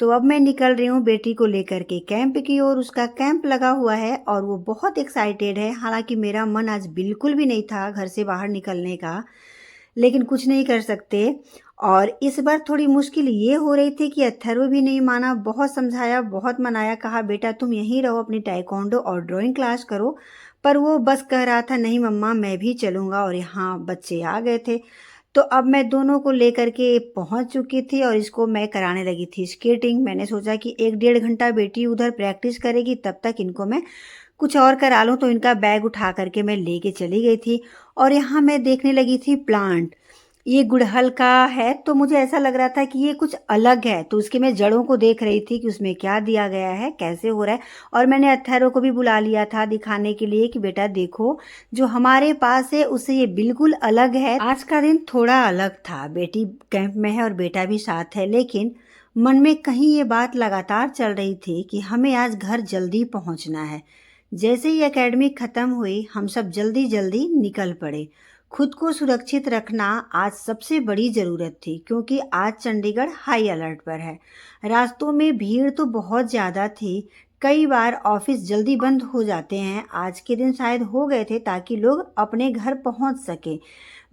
तो अब मैं निकल रही हूँ बेटी को लेकर के कैंप की ओर। उसका कैंप लगा हुआ है और वो बहुत एक्साइटेड है। हालांकि मेरा मन आज बिल्कुल भी नहीं था घर से बाहर निकलने का, लेकिन कुछ नहीं कर सकते। और इस बार थोड़ी मुश्किल ये हो रही थी कि अथर्व भी नहीं माना। बहुत समझाया, बहुत मनाया, कहा बेटा तुम यहीं रहो, अपनी ताइक्वांडो और ड्राइंग क्लास करो, पर वो बस कह रहा था नहीं मम्मा मैं भी चलूँगा। और यहाँ बच्चे आ गए थे, तो अब मैं दोनों को लेकर के पहुंच चुकी थी और इसको मैं कराने लगी थी स्केटिंग। मैंने सोचा कि 1-1.5 घंटा बेटी उधर प्रैक्टिस करेगी, तब तक इनको मैं कुछ और करा लूँ। तो इनका बैग उठा करके मैं लेके चली गई थी और यहाँ मैं देखने लगी थी प्लांट। ये गुड़हल का है, तो मुझे ऐसा लग रहा था कि ये कुछ अलग है, तो उसके मैं जड़ों को देख रही थी कि उसमें क्या दिया गया है, कैसे हो रहा है। और मैंने अथर्व को भी बुला लिया था दिखाने के लिए कि बेटा देखो जो हमारे पास है उससे ये बिल्कुल अलग है। आज का दिन थोड़ा अलग था, बेटी कैंप में है और बेटा भी साथ है, लेकिन मन में कहीं ये बात लगातार चल रही थी कि हमें आज घर जल्दी पहुंचना है। जैसे ही एकेडमी खत्म हुई हम सब जल्दी जल्दी निकल पड़े। खुद को सुरक्षित रखना आज सबसे बड़ी ज़रूरत थी, क्योंकि आज चंडीगढ़ हाई अलर्ट पर है। रास्तों में भीड़ तो बहुत ज़्यादा थी, कई बार ऑफिस जल्दी बंद हो जाते हैं। आज के दिन शायद हो गए थे ताकि लोग अपने घर पहुंच सके।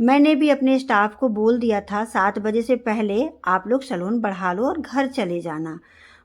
मैंने भी अपने स्टाफ को बोल दिया था 7 बजे से पहले आप लोग सैलून बढ़ा लो और घर चले जाना।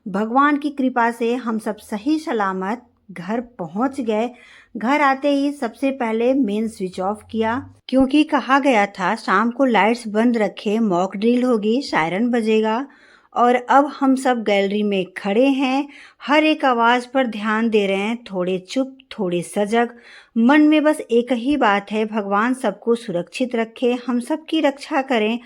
भगवान की कृपा से हम सब सही सलामत घर पहुंच गए। घर आते ही सबसे पहले मेन स्विच ऑफ किया, क्योंकि कहा गया था शाम को लाइट्स बंद रखे, मॉक ड्रिल होगी, सायरन बजेगा। और अब हम सब गैलरी में खड़े हैं, हर एक आवाज़ पर ध्यान दे रहे हैं, थोड़े चुप थोड़े सजग। मन में बस एक ही बात है, भगवान सबको सुरक्षित रखे, हम सबकी रक्षा करें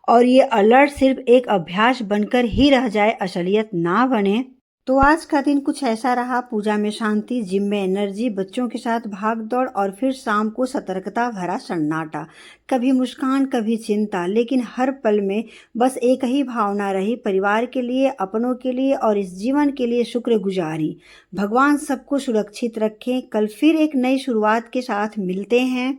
और ये अलर्ट सिर्फ एक अभ्यास बनकर ही रह जाए, असलियत ना बने। तो आज का दिन कुछ ऐसा रहा, पूजा में शांति, जिम में एनर्जी, बच्चों के साथ भाग दौड़ और फिर शाम को सतर्कता भरा सन्नाटा। कभी मुस्कान कभी चिंता, लेकिन हर पल में बस एक ही भावना रही, परिवार के लिए, अपनों के लिए और इस जीवन के लिए शुक्रगुजारी। भगवान सबको सुरक्षित रखें। कल फिर एक नई शुरुआत के साथ मिलते हैं।